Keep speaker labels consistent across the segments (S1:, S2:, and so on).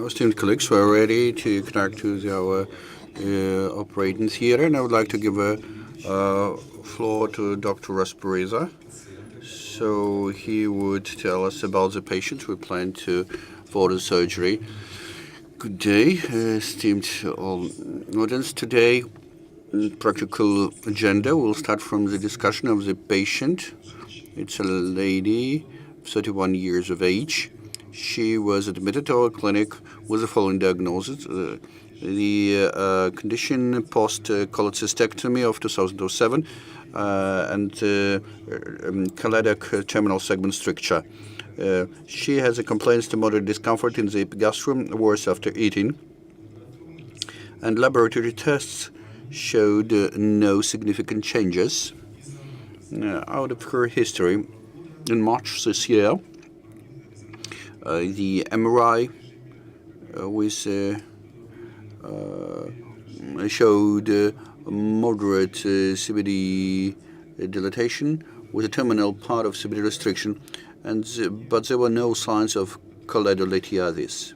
S1: Esteemed colleagues, we are ready to connect to our operating theater, and I would like to give a floor to Dr. Raspareza. So he would tell us about the patients we plan to for the surgery. Good day, esteemed audience. Today, practical agenda will start from the discussion of the patient. It's a lady, 31 years of age. She was admitted to our clinic with the following diagnosis. The condition post-cholecystectomy of 2007 and cardiac terminal segment stricture. She has a complaints to moderate discomfort in the epigastrium, worse after eating. And laboratory tests showed no significant changes. Out of her history, in March this year, the MRI showed moderate CVD dilatation with a terminal part of CVD restriction, but there were no signs of colloidal lithiasis.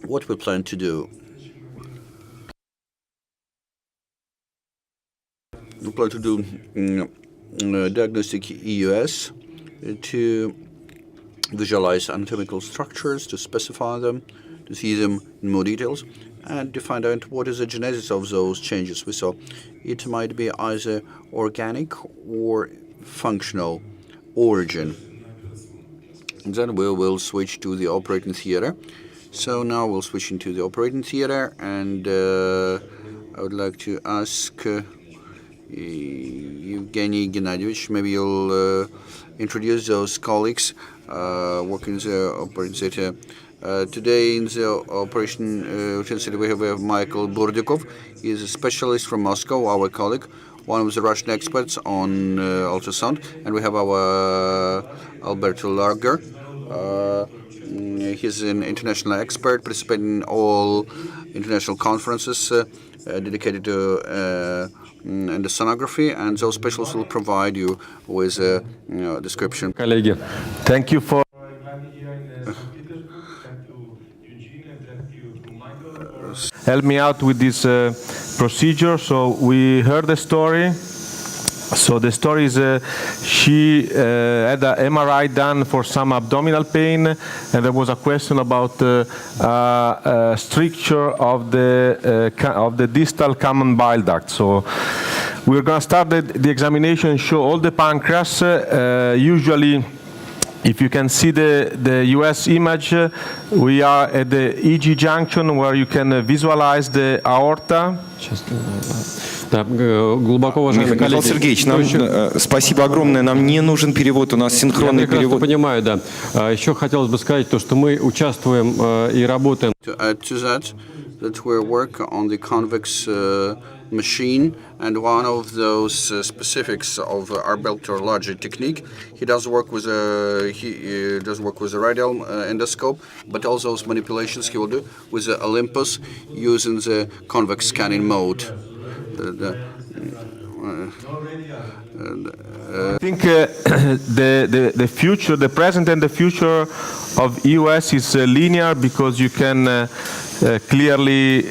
S1: What we plan to do? We plan to do diagnostic EUS to visualize anatomical structures, to specify them, to see them in more details, and to find out what is the genesis of those changes we saw. It might be either organic or functional origin. Then we will switch to the operating theater. So now we'll switch into the operating theater, and I would like to ask Evgeny Gennadievich, maybe you'll introduce those colleagues working in the operating theater. Today in the operation center we have Michael Burdikov. He's a specialist from Moscow, our colleague, one of the Russian experts on ultrasound, and we have our Alberto Larger. He's an international expert, participating in all international conferences dedicated to endosonography, and those specialists will provide you with a description.
S2: Colleague, thank you for help me out with this procedure. So we heard the story. So the story is she had an MRI done for some abdominal pain, and there was a question about stricture of the distal common bile duct. So we're going to start the examination and show all the pancreas. Usually, if you can see the US image, we are at the EG junction where you can visualize the aorta.
S3: Михаил Сергеевич, спасибо огромное. Нам не нужен перевод, у нас синхронный перевод.
S4: Я понимаю, да. Еще хотелось бы сказать то, что мы участвуем и работаем.
S1: To add to that we work on the convex machine, and one of those specifics of our Belter Logic technique, he does work with a radial endoscope, but all those manipulations he will do with the Olympus using the convex scanning mode.
S2: I think the future, the present and the future of EOS is linear, because you can clearly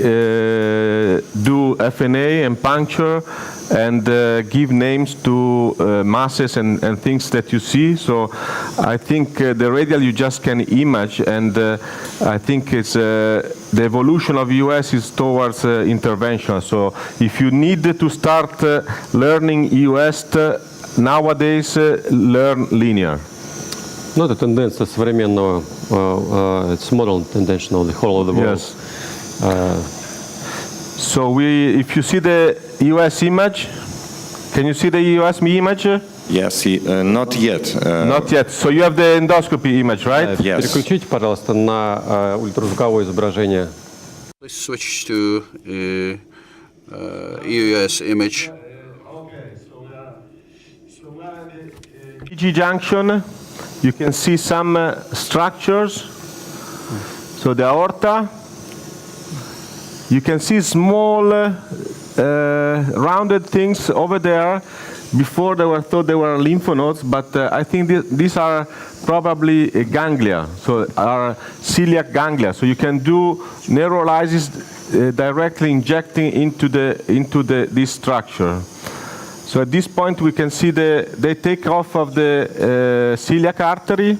S2: do FNA and puncture and give names to masses and things that you see. So I think the radial you just can image, and I think it's the evolution of EOS is towards intervention. So if you need to start learning EOS nowadays, learn linear.
S4: Ну, это тенденция современного, it's modern tendency of the whole of the world.
S2: Yes. So if you see the EOS image, can you see the EOS image?
S3: Yes, not yet.
S2: Not yet. So you have the endoscopy image, right?
S3: Yes.
S4: Переключите, пожалуйста, на ультразвуковое изображение.
S1: Let's switch to EOS image.
S2: EG junction, you can see some structures. So the aorta, you can see small rounded things over there. Before they were thought they were lymph nodes, but I think these are probably ganglia, so are celiac ganglia. So you can do neurolysis directly injecting into this structure. So at this point we can see they take off of the celiac artery,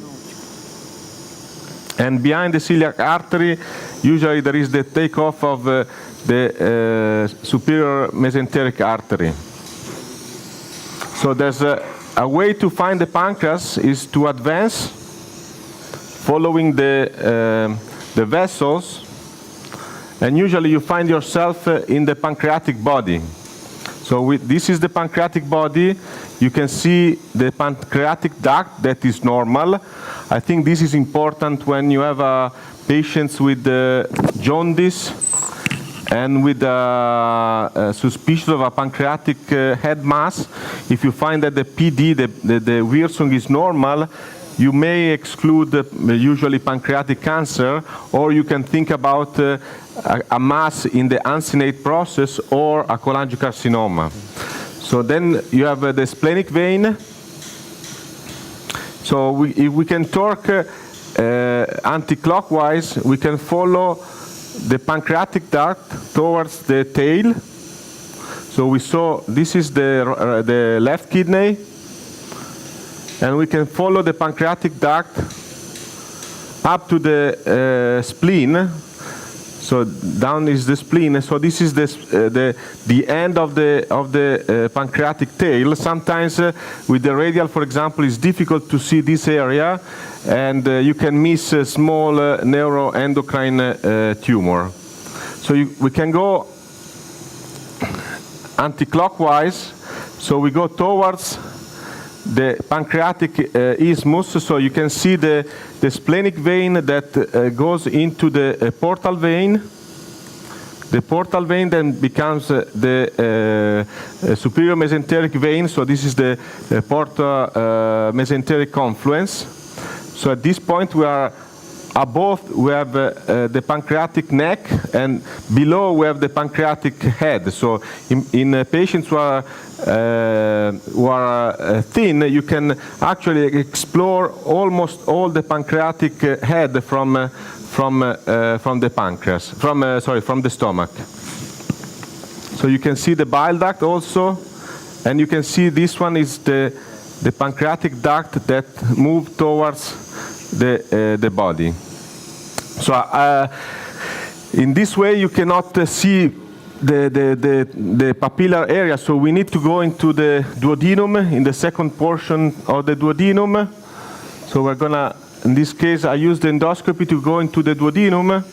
S2: and behind the celiac artery usually there is the takeoff of the superior mesenteric artery. So there's a way to find the pancreas is to advance following the vessels, and usually you find yourself in the pancreatic body. So this is the pancreatic body. You can see the pancreatic duct that is normal. I think this is important when you have patients with jaundice and with suspicion of a pancreatic head mass. If you find that the PD, the Wirsung is normal, you may exclude usually pancreatic cancer, or you can think about a mass in the uncinate process or a cholangiocarcinoma. So then you have the splenic vein. So if we can torque anti-clockwise, we can follow the pancreatic duct towards the tail. So we saw this is the left kidney, and we can follow the pancreatic duct up to the spleen. So down is the spleen. So this is the end of the pancreatic tail. Sometimes with the radial, for example, it's difficult to see this area, and you can miss a small neuroendocrine tumor. So we can go anti-clockwise. So we go towards the pancreatic isthmus, so you can see the splenic vein that goes into the portal vein. The portal vein then becomes the superior mesenteric vein, so this is the portal mesenteric confluence. So at this point we are above, we have the pancreatic neck, and below we have the pancreatic head. So in patients who are thin, you can actually explore almost all the pancreatic head from the pancreas, from the stomach. So you can see the bile duct also, and you can see this one is the pancreatic duct that moves towards the body. So in this way you cannot see the papillar area, so we need to go into the duodenum, in the second portion of the duodenum. So we're gonna, in this case, I use the endoscopy to go into the duodenum.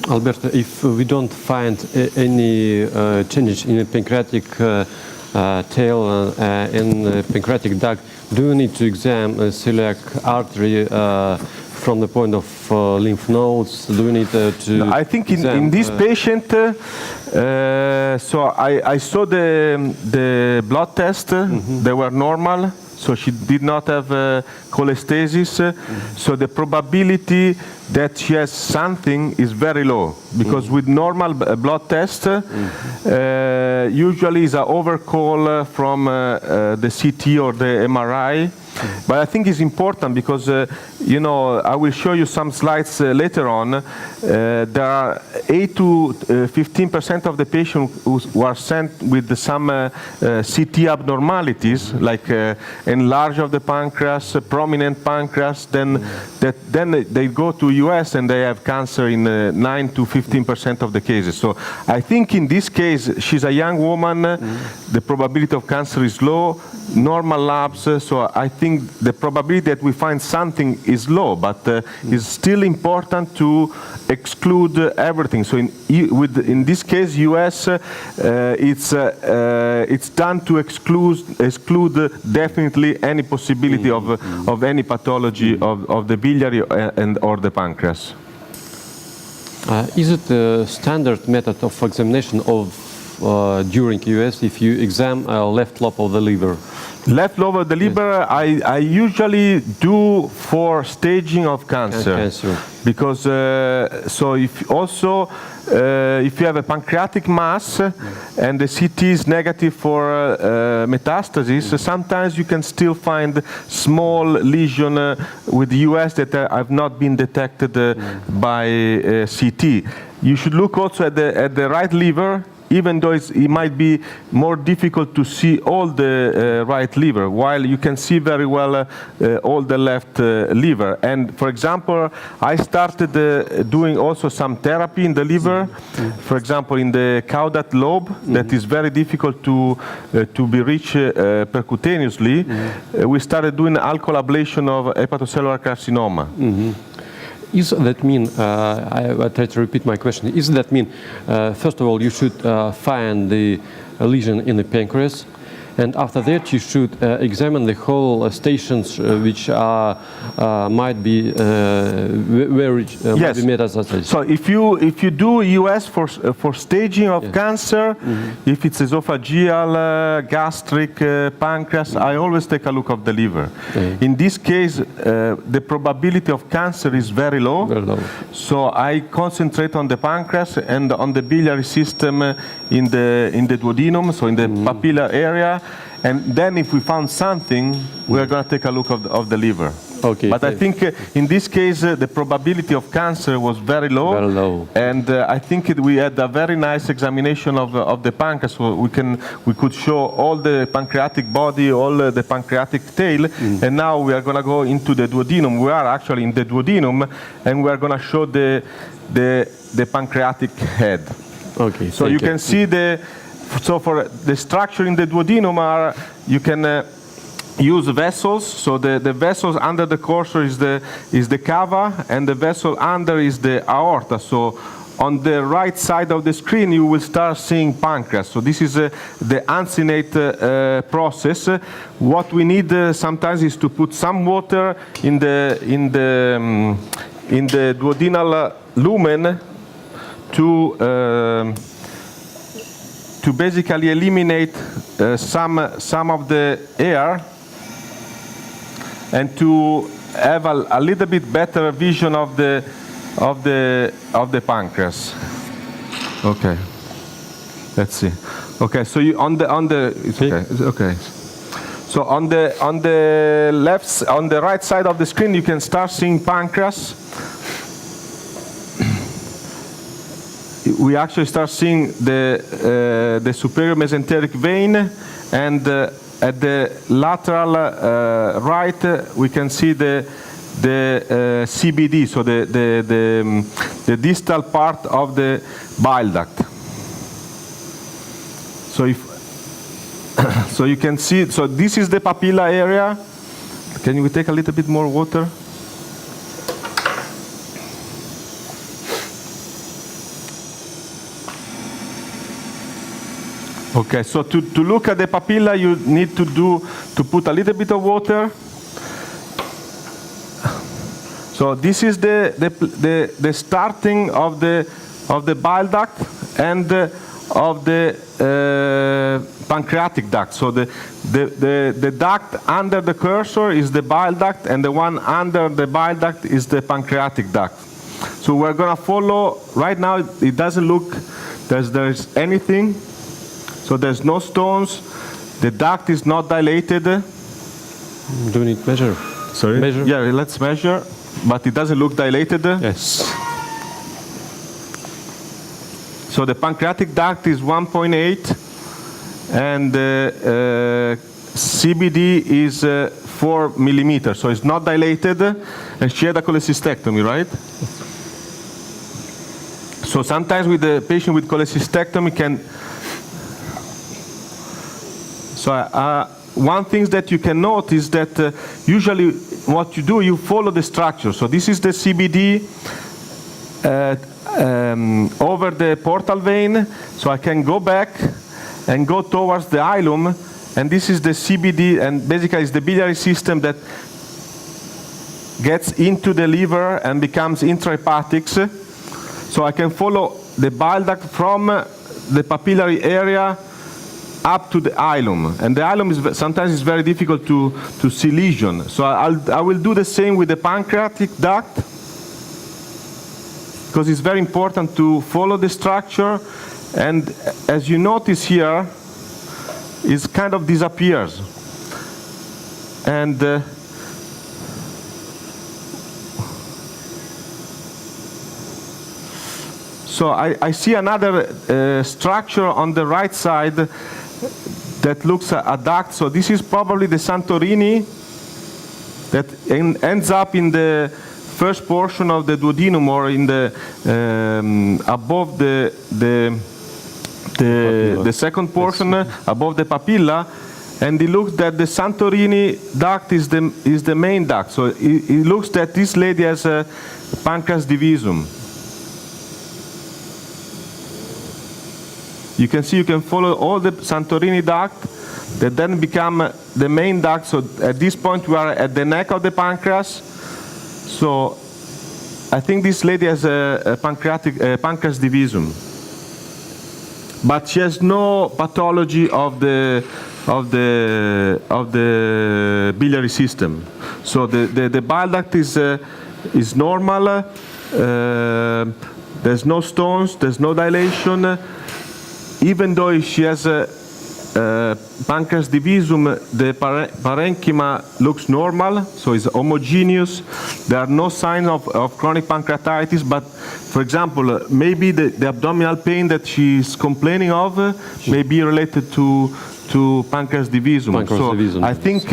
S4: Alberto, if we don't find any changes in the pancreatic tail and pancreatic duct, do you need to examine celiac artery from the point of lymph nodes? Do we need to?
S2: No, I think in this patient, so I saw the blood test. They were normal, so she did not have cholestasis. So the probability that she has something is very low, because with normal blood test, usually is an overcall from the CT or the MRI. But I think it's important because, you know, I will show you some slides later on. There are 8 to 15% of the patients who are sent with some CT abnormalities, like enlarge of the pancreas, prominent pancreas. Then they go to US and they have cancer in 9 to 15% of the cases. So I think in this case, she's a young woman. The probability of cancer is low. Normal labs, so I think the probability that we find something is low, but it's still important to exclude everything. So in this case, US, it's done to exclude definitely any possibility of any pathology of the biliary and or the pancreas.
S4: Is it a standard method of examination of during US if you examine left lobe of the liver?
S2: Left lobe of the liver, I usually do for staging of cancer.
S4: Cancer.
S2: Because so if also if you have a pancreatic mass and the CT is negative for metastasis, sometimes you can still find small lesion with the US that have not been detected by CT. You should look also at the right liver, even though it might be more difficult to see all the right liver, while you can see very well all the left liver. And for example, I started doing also some therapy in the liver, for example, in the caudate lobe, that is very difficult to be reached percutaneously. We started doing alcohol ablation of hepatocellular carcinoma.
S4: Is that mean, I try to repeat my question, is that mean, first of all, you should find the lesion in the pancreas, and after that you should examine the whole stations which are, might be where it might be metastasis.
S2: So if you do US for staging of cancer, if it's esophageal, gastric, pancreas, I always take a look of the liver. In this case, the probability of cancer is very low.
S4: Very low.
S2: So I concentrate on the pancreas and on the biliary system in the duodenum, so in the papilla area. And then if we found something, we are going to take a look of the liver.
S4: Okay.
S2: But I think in this case, the probability of cancer was very low.
S4: Very low.
S2: And I think we had a very nice examination of the pancreas. So we could show all the pancreatic body, all the pancreatic tail. And now we are going to go into the duodenum. We are actually in the duodenum, and we are going to show the pancreatic head.
S4: Okay.
S2: So you can see so for the structure in the duodenum you can use vessels. So the vessels under the cursor is the cava, and the vessel under is the aorta. So on the right side of the screen you will start seeing pancreas. So this is the uncinate process. What we need sometimes is to put some water in the duodenal lumen to basically eliminate some of the air and to have a little bit better vision of the pancreas. Okay, let's see. Okay, so you on the it's okay. It's okay. So on the right side of the screen you can start seeing pancreas. We actually start seeing the superior mesenteric vein, and at the lateral right we can see the CBD, so the distal part of the bile duct. So you can see, so this is the papilla area. Can you take a little bit more water? Okay, so to look at the papilla, you need to put a little bit of water. So this is the starting of the bile duct and of the pancreatic duct. So the duct under the cursor is the bile duct, and the one under the bile duct is the pancreatic duct. So we're going to follow. Right now it doesn't look there's anything. So there's no stones. The duct is not dilated.
S4: Do we need measure?
S2: Sorry?
S4: Measure?
S2: Yeah, let's measure. But it doesn't look dilated.
S4: Yes.
S2: So the pancreatic duct is 1.8, and CBD is 4 millimeters. So it's not dilated. And she had a cholecystectomy, right? So sometimes with the patient with cholecystectomy can. So one thing that you can note is that usually what you do, you follow the structure. So this is the CBD over the portal vein. So I can go back and go towards the hilum, and this is the CBD, and basically it's the biliary system that gets into the liver and becomes intrahepatic. So I can follow the bile duct from the papillary area up to the hilum, and the hilum is sometimes it's very difficult to see lesion. So I will do the same with the pancreatic duct, because it's very important to follow the structure, and as you notice here, it kind of disappears. And so I see another structure on the right side that looks a duct. So this is probably the Santorini that ends up in the first portion of the duodenum, or in the above the second portion, above the papilla. And it looks that the Santorini duct is the main duct. So it looks that this lady has a pancreas divisum. You can see, you can follow all the Santorini duct that then become the main duct. So at this point we are at the neck of the pancreas. So I think this lady has a pancreas divisum, but she has no pathology of the biliary system. So the bile duct is normal. There's no stones. There's no dilation. Even though she has a pancreas divisum, the parenchyma looks normal, so it's homogeneous. There are no signs of chronic pancreatitis, but for example, maybe the abdominal pain that she's complaining of may be related to pancreas divisum. I think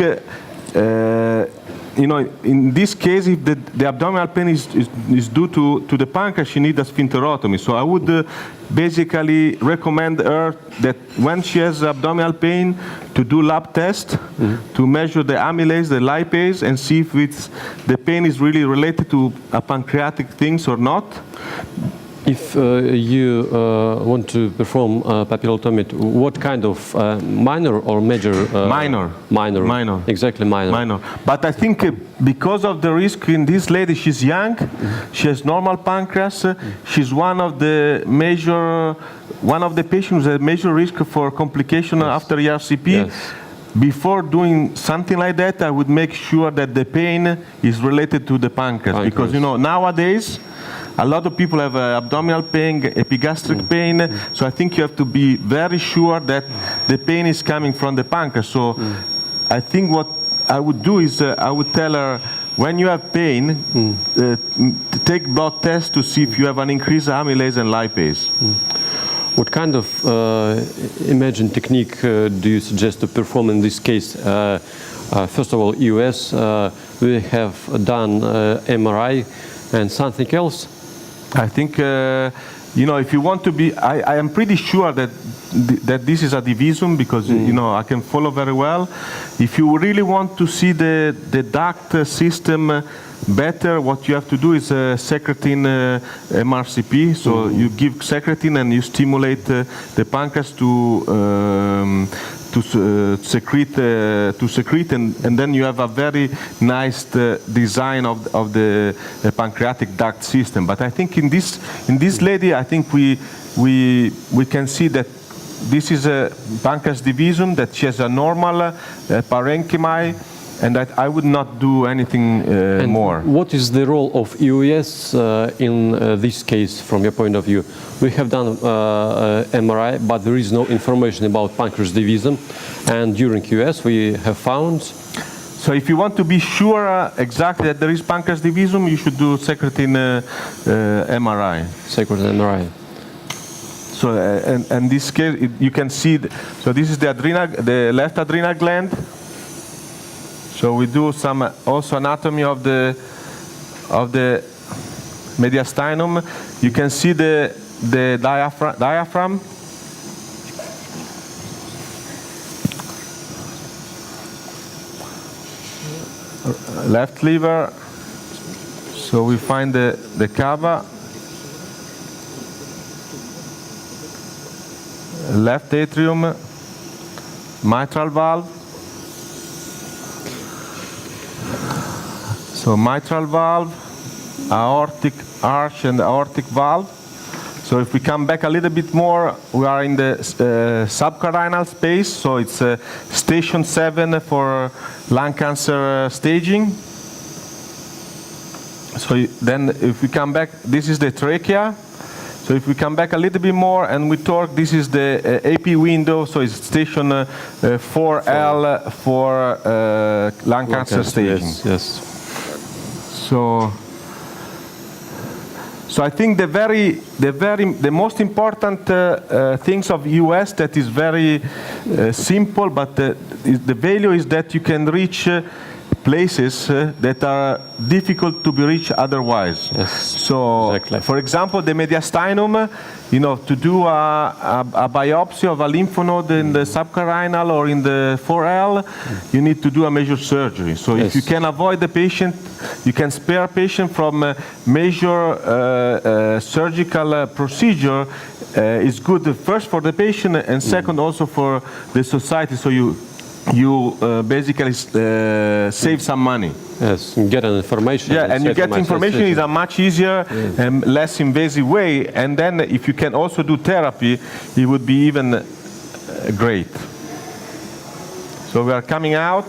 S2: in this case, if the abdominal pain is due to the pancreas, she needs a sphincterotomy. So I would basically recommend her that when she has abdominal pain, to do lab test, to measure the amylase, the lipase, and see if the pain is really related to a pancreatic things or not.
S4: If you want to perform papillotomy, what kind of minor or major?
S2: Minor.
S4: Minor. Exactly, minor.
S2: Minor. But I think because of the risk in this lady, she's young, she has normal pancreas, she's one of the patients at major risk for complication after ERCP.
S4: Yes.
S2: Before doing something like that, I would make sure that the pain is related to the pancreas. Because nowadays, a lot of people have abdominal pain, epigastric pain, so I think you have to be very sure that the pain is coming from the pancreas. So I think what I would do is I would tell her, when you have pain, take blood tests to see if you have an increased amylase and lipase.
S4: What kind of imaging technique do you suggest to perform in this case? First of all, US, we have done MRI and something else.
S2: I think, if you want to be, I am pretty sure that this is a divisum, because, I can follow very well. If you really want to see the duct system better, what you have to do is secretin MRCP. So you give secretin and you stimulate the pancreas to secrete, and then you have a very nice design of the pancreatic duct system. But I think in this lady, I think we can see that this is a pancreas divisum, that she has a normal parenchyma, and that I would not do anything more.
S4: What is the role of EOS in this case, from your point of view? We have done MRI, but there is no information about pancreas divisum, and during EOS we have found.
S2: So if you want to be sure exactly that there is pancreas divisum, you should do secretin MRI.
S4: Secretin MRI.
S2: So and this case, you can see. So this is the left adrenal gland. So we do some also anatomy of the mediastinum. You can see the diaphragm. Left liver. So we find the cava. Left atrium. Mitral valve. So mitral valve, aortic arch and aortic valve. So if we come back a little bit more, we are in the subcarinal space. So it's station 7 for lung cancer staging. So then if we come back, this is the trachea. So if we come back a little bit more and we talk, this is the AP window. So it's station 4L for lung cancer staging.
S4: Yes.
S2: So I think the most important things of US that is very simple, but the value is that you can reach places that are difficult to be reached otherwise.
S4: Yes,
S2: so,
S4: exactly.
S2: for example, the mediastinum, to do a biopsy of a lymph node in the subcarinal or in the 4L, you need to do a major surgery. So if you can avoid the patient, you can spare patient from a major surgical procedure, is good first for the patient and second also for the society. So you basically save some money.
S4: Yes, get an information.
S2: Yeah, and you get information is a much easier and less invasive way. And then if you can also do therapy, it would be even great. So we are coming out.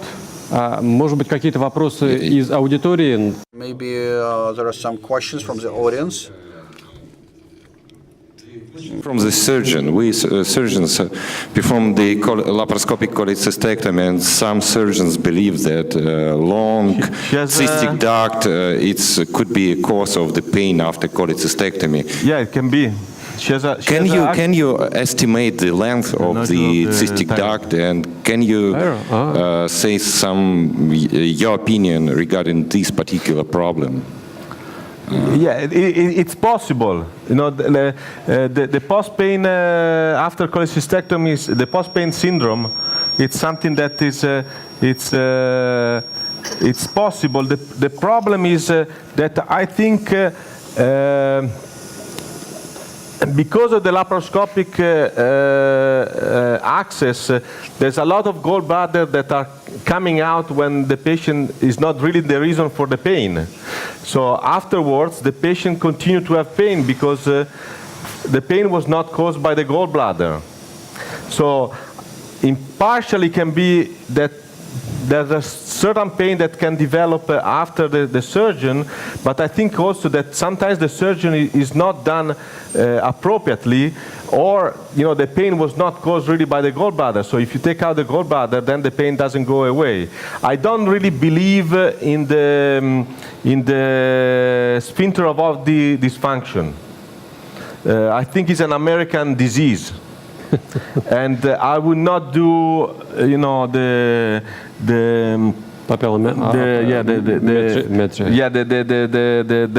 S4: Может быть, какие-то вопросы из аудитории?
S1: Maybe there are some questions from the audience.
S3: From the surgeon, we surgeons perform the laparoscopic cholecystectomy, and some surgeons believe that long cystic duct could be a cause of the pain after cholecystectomy.
S2: Yeah, it can be.
S3: Can you estimate the length of the cystic duct, and can you say your opinion regarding this particular problem?
S2: Yeah, it's possible. The post-pain after cholecystectomy, the post-pain syndrome, it's something that is it's possible. The problem is that I think because of the laparoscopic access, there's a lot of gallbladder that are coming out when the patient is not really the reason for the pain. So afterwards, the patient continued to have pain because the pain was not caused by the gallbladder. So partially can be that there's a certain pain that can develop after the surgeon, but I think also that sometimes the surgery is not done appropriately, or the pain was not caused really by the gallbladder. So if you take out the gallbladder, then the pain doesn't go away. I don't really believe in the sphincter of the dysfunction. I think it's an American disease. And I would not do, the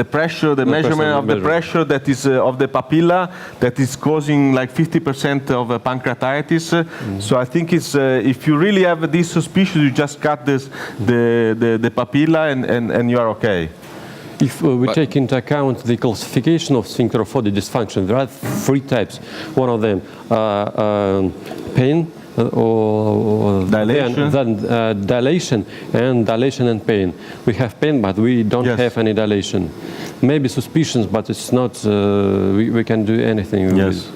S2: pressure, the measurement of the pressure that is of the papilla that is causing like 50% of pancreatitis. So I think it's if you really have this suspicion, you just cut the papilla and you are okay.
S4: If we take into account the classification of sphincter of Foddy dysfunction, there are 3 types. One of them, pain, or
S2: dilation.
S4: Then dilation and pain. We have pain, but we don't have any dilation. Maybe suspicions, but it's not. We can do anything.
S2: Yes.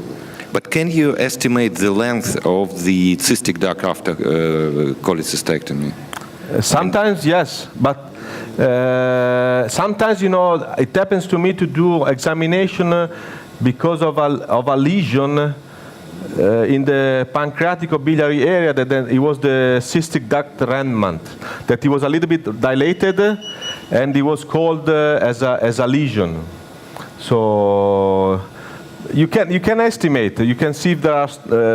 S3: But can you estimate the length of the cystic duct after cholecystectomy?
S2: Sometimes yes, but sometimes it happens to me to do examination because of a lesion in the pancreatic or biliary area, that then it was the cystic duct remnant, that it was a little bit dilated and it was called as a lesion. So you can estimate. You can see if there are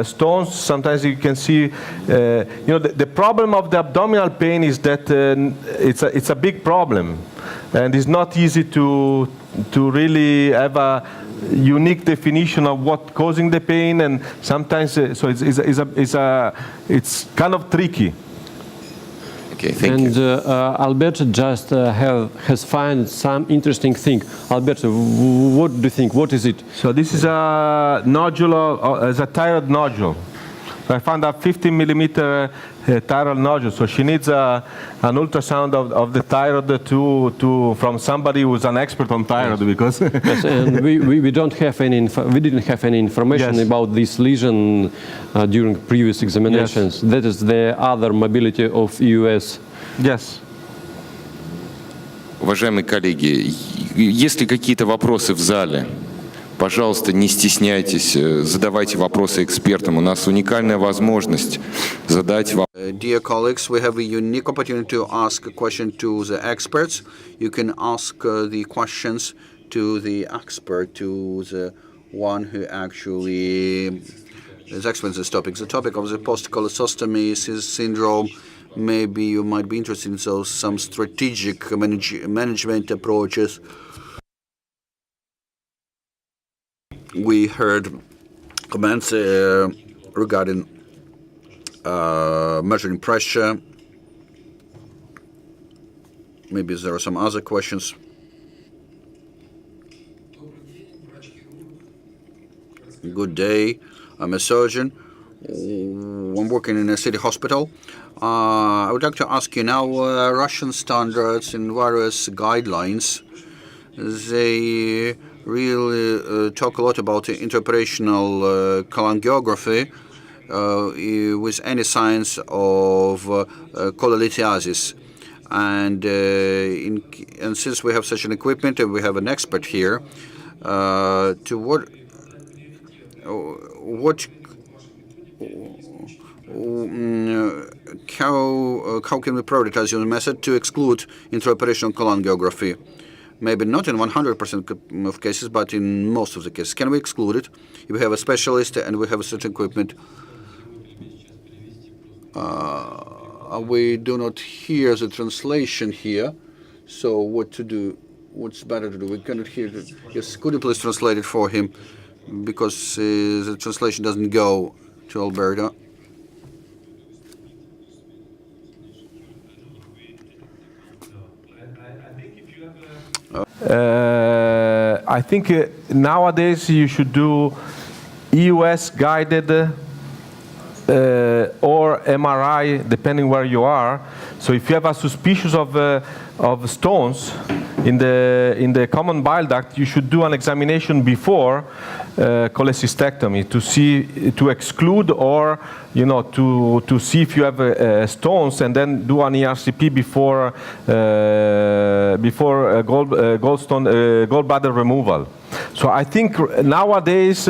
S2: stones. Sometimes you can see. The problem of the abdominal pain is that it's a big problem, and it's not easy to really have a unique definition of what causing the pain, and sometimes so it's kind of tricky.
S3: Okay, thank you.
S4: And Alberto just has found some interesting thing. Alberto, what do you think? What is it?
S2: So this is a nodule, as a thyroid nodule. I found a 15 millimeter thyroid nodule. So she needs an ultrasound of the thyroid from somebody who's an expert on thyroid, because
S4: yes, and we don't have any we didn't have any information
S2: yes.
S4: about this lesion during previous examinations.
S2: Yes.
S4: That is the other mobility of EUS.
S2: Yes.
S3: Уважаемые коллеги, есть ли какие-то вопросы в зале? Пожалуйста, не стесняйтесь, задавайте вопросы экспертам. У нас уникальная возможность задать вопросы.
S1: Dear colleagues, we have a unique opportunity to ask a question to the experts. You can ask the questions to the expert, to the one who actually is expert in this topic. The topic of the post-cholecystomy syndrome, maybe you might be interested in some strategic management approaches. We heard comments regarding measuring pressure. Maybe there are some other questions. Good day. I'm a surgeon. I'm working in a city hospital. I would like to ask you now, Russian standards and various guidelines, they really talk a lot about intraoperational cholangiography with any signs of cholelithiasis. And since we have such an equipment and we have an expert here, how can we prioritize your method to exclude intraoperational cholangiography? Maybe not in 100% of cases, but in most of the cases. Can we exclude it? If we have a specialist and we have a certain equipment, we do not hear the translation here. So what to do? What's better to do? We cannot hear it. Yes, could you please translate it for him? Because the translation doesn't go to Alberta.
S2: I think nowadays you should do EUS guided or MRI, depending where you are. So if you have a suspicion of stones in the common bile duct, you should do an examination before cholecystectomy to exclude, or to see if you have stones, and then do an ERCP before gallbladder removal. So I think nowadays,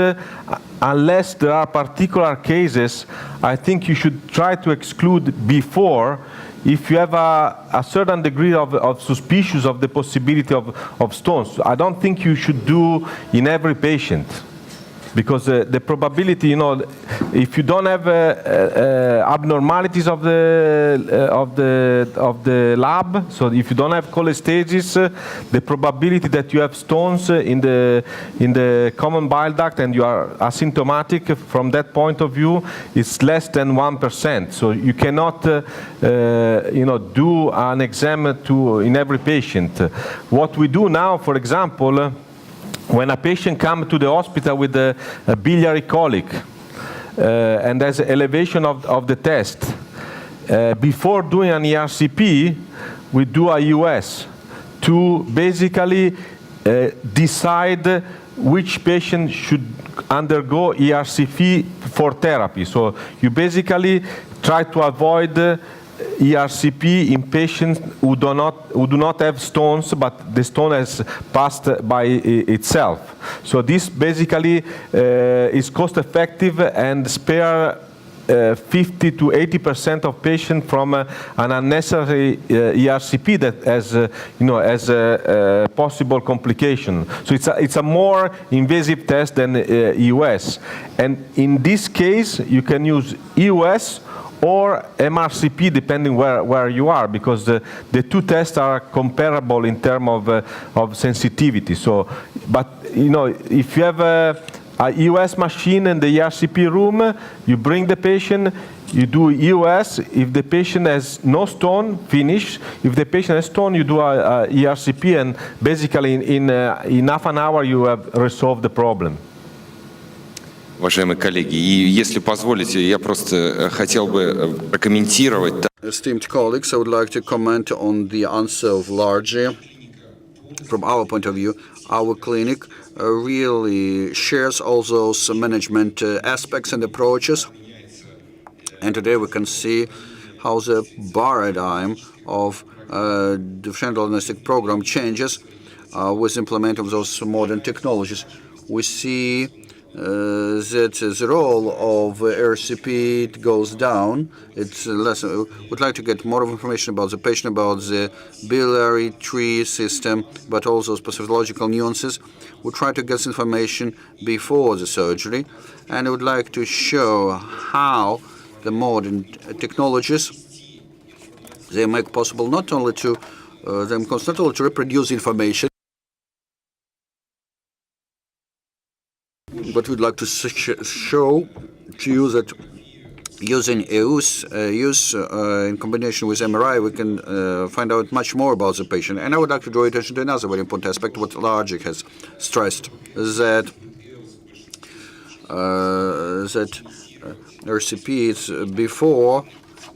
S2: unless there are particular cases, I think you should try to exclude before, if you have a certain degree of suspicion of the possibility of stones. I don't think you should do in every patient, because the probability, if you don't have abnormalities of the lab, so if you don't have cholestasis, the probability that you have stones in the common bile duct and you are asymptomatic from that point of view is less than 1%. So you cannot, do an exam in every patient. What we do now, for example, when a patient comes to the hospital with a biliary colic and there's elevation of the test, before doing an ERCP, we do a US to basically decide which patient should undergo ERCP for therapy. So you basically try to avoid ERCP in patients who do not have stones, but the stone has passed by itself. So this basically is cost effective and spare 50 to 80% of patients from an unnecessary ERCP that has a possible complication. So it's a more invasive test than EUS. And in this case, you can use EUS or MRCP, depending where you are, because the two tests are comparable in terms of sensitivity. So, but if you have a EUS machine in the ERCP room, you bring the patient, you do EUS. If the patient has no stone, finish. If the patient has stone, you do a ERCP, and basically in half an hour you have resolved the problem.
S3: уважаемые коллеги. И если позволите, я просто хотел бы прокомментировать.
S1: Esteemed colleagues, I would like to comment on the answer of Largy. From our point of view, our clinic really shares all those management aspects and approaches. And today we can see how the paradigm of differential diagnostic program changes with implement of those modern technologies. We see that the role of RCP goes down. It's less. Would like to get more information about the patient, about the biliary tree system, but also pathological nuances. We try to get information before the surgery, and I would like to show how the modern technologies they make possible not only to reproduce information, but we'd like to show to you that using EUS in combination with MRI, we can find out much more about the patient. And I would like to draw attention to another very important aspect, what Logic has stressed, that RCP is before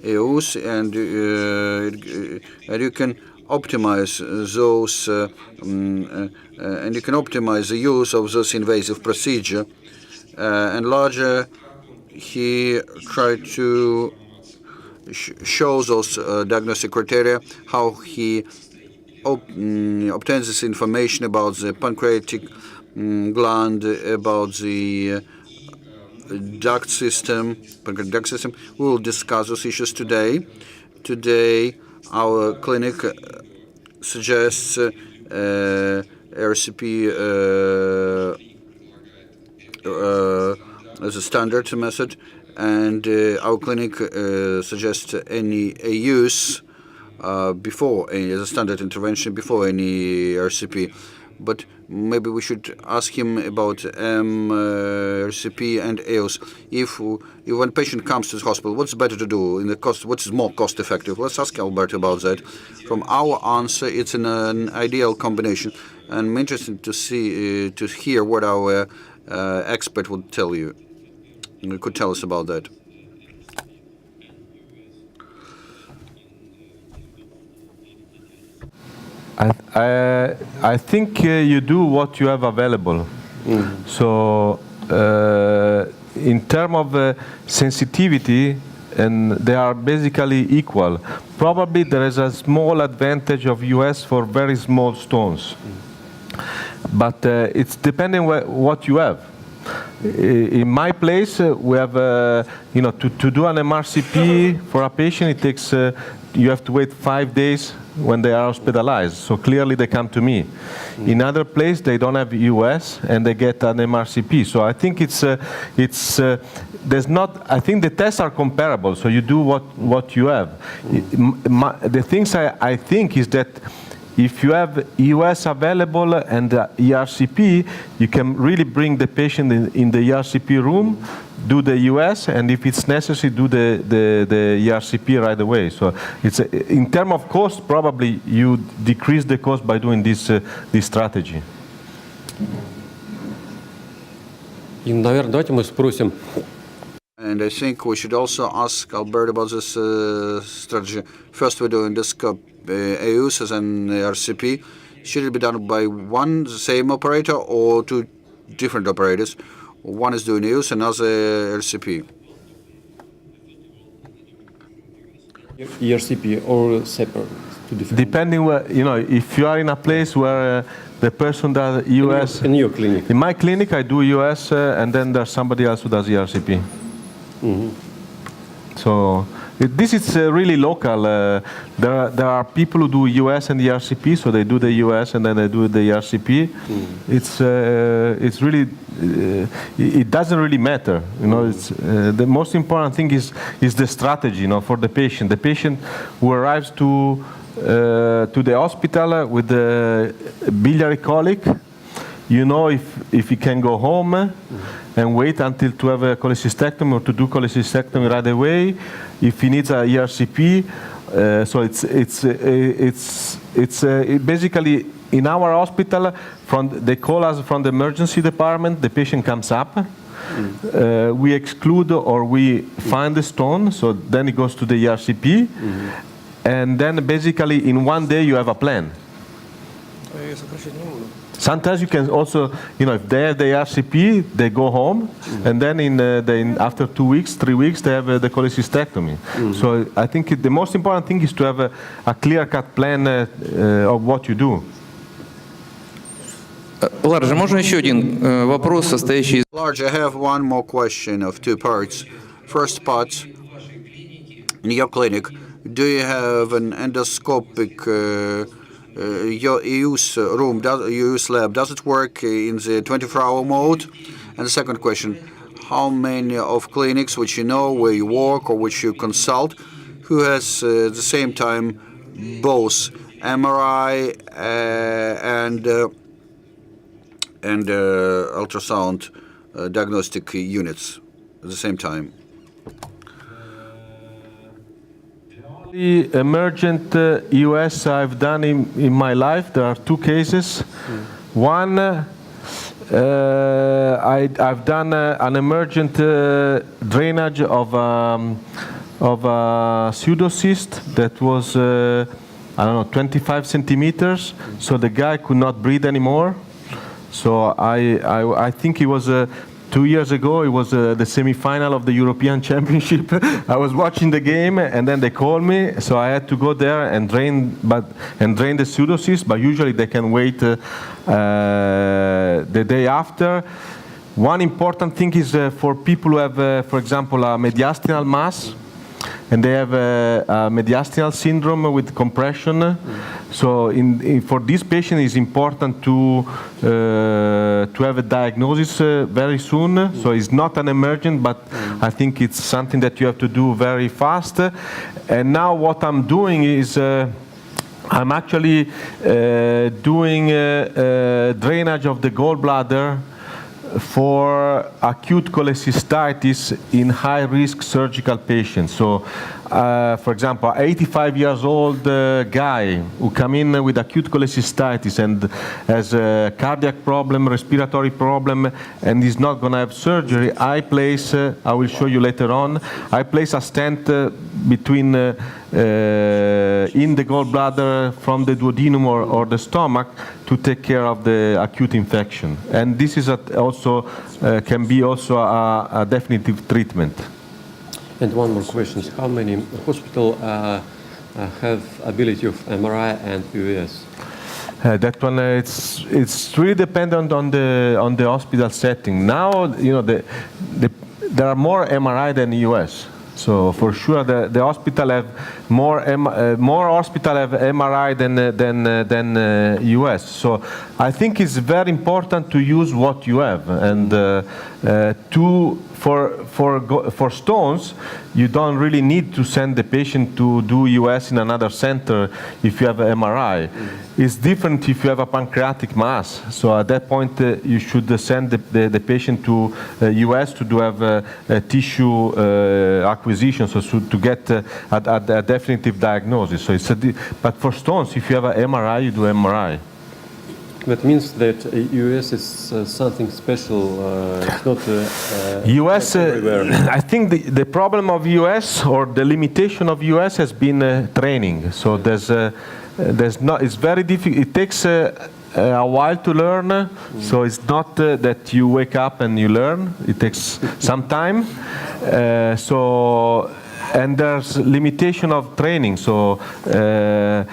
S1: EUS, and you can optimize those and you can optimize the use of those invasive procedure. And Larger, he tried to show those diagnostic criteria, how he obtains this information about the pancreatic gland, about the duct system, pancreatic duct system. We will discuss those issues today. Today, our clinic suggests RCP as a standard method, and our clinic suggests any use before as a standard intervention before any RCP. But maybe we should ask him about RCP and EOS. If when a patient comes to the hospital, what's better to do in the cost? What's more cost effective? Let's ask Albert about that. From our answer, it's an ideal combination, and I'm interested to see to hear what our expert would tell you. Could tell us about that.
S2: I think you do what you have available. So in terms of sensitivity, and they are basically equal. Probably there is a small advantage of US for very small stones. But it's depending what you have. In my place, we have, to do an MRCP for a patient, it takes, you have to wait 5 days when they are hospitalized. So clearly they come to me. In other place, they don't have US and they get an MRCP. So I think there's not, I think the tests are comparable. So you do what you have. The things I think is that if you have US available and ERCP, you can really bring the patient in the ERCP room, do the US, and if it's necessary, do the ERCP right away. So it's in terms of cost, probably you decrease the cost by doing this strategy.
S4: И, наверное, давайте мы спросим.
S1: And I think we should also ask Albert about this strategy. First, we're doing this EUS as an RCP. Should it be done by the same operator, or two different operators? One is doing EUS, another RCP.
S4: ERCP or separate?
S2: Depending where, if you are in a place where the person does US.
S4: In your clinic.
S2: In my clinic, I do US, and then there's somebody else who does ERCP. So this is really local. There are people who do US and ERCP, so they do the US and then they do the ERCP. It's really it doesn't really matter. It's the most important thing is the strategy. For the patient. The patient who arrives to the hospital with the biliary colic, if he can go home and wait until to have a cholecystectomy or to do cholecystectomy right away. If he needs a ERCP, so it's basically in our hospital. They call us from the emergency department. The patient comes up, we exclude or we find the stone, so then it goes to the ERCP, and then basically in one day you have a plan. Sometimes you can also, if they have the ERCP, they go home, and then after 2 weeks, 3 weeks, they have the cholecystectomy. So I think the most important thing is to have a clear-cut plan of what you do.
S5: Ларж, можно еще один вопрос, состоящий из...
S1: Large, I have one more question of two parts. First part, in your clinic, do you have an endoscopic your use room, use lab? Does it work in the 24-hour mode? And the second question, how many of clinics which you know where you work or which you consult who has at the same time both MRI and ultrasound diagnostic units at the same time?
S2: The emergent US I've done in my life, there are two cases. One, I've done an emergent drainage of a pseudocyst that was, 25 centimeters, so the guy could not breathe anymore. So I think it was 2 years ago, it was the semi-final of the European Championship. I was watching the game, and then they called me, so I had to go there and drain the pseudocyst. But usually they can wait the day after. One important thing is for people who have, for example, a mediastinal mass, and they have a mediastinal syndrome with compression. So for this patient, it's important to have a diagnosis very soon. So it's not an emergent, but I think it's something that you have to do very fast. And now what I'm doing is I'm actually doing drainage of the gallbladder for acute cholecystitis in high-risk surgical patients. So, for example, 85 years old guy who come in with acute cholecystitis and has a cardiac problem, respiratory problem, and is not going to have surgery, I will show you later on, I place a stent between in the gallbladder from the duodenum or the stomach to take care of the acute infection. And this is also can be also a definitive treatment.
S4: And one more question: how many hospitals have ability of MRI and US?
S2: That one, it's really dependent on the hospital setting. Now, there are more MRI than US. So for sure, the hospital have more hospital have MRI than US. So I think it's very important to use what you have, and for stones, you don't really need to send the patient to do US in another center if you have an MRI. It's different if you have a pancreatic mass. So at that point, you should send the patient to US to have a tissue acquisition, so to get a definitive diagnosis. So but for stones, if you have an MRI, you do MRI.
S4: That means that US is something special. It's not
S2: US.
S4: everywhere.
S2: I think the problem of US or the limitation of US has been training. So there's not. It's very difficult. It takes a while to learn. So it's not that you wake up and you learn. It takes some time. And there's limitation of training. So there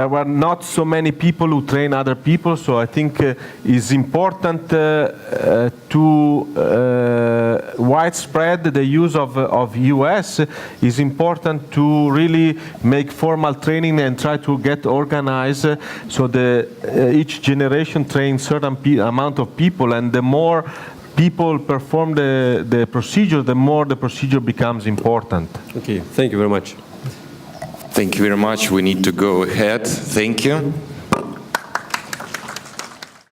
S2: were not so many people who train other people. So I think it's important to widespread the use of US. It's important to really make formal training and try to get organized so each generation trains certain amount of people, and the more people perform the procedure, the more the procedure becomes important.
S4: Okay, thank you very much.
S3: Thank you very much. We need to go ahead. Thank you.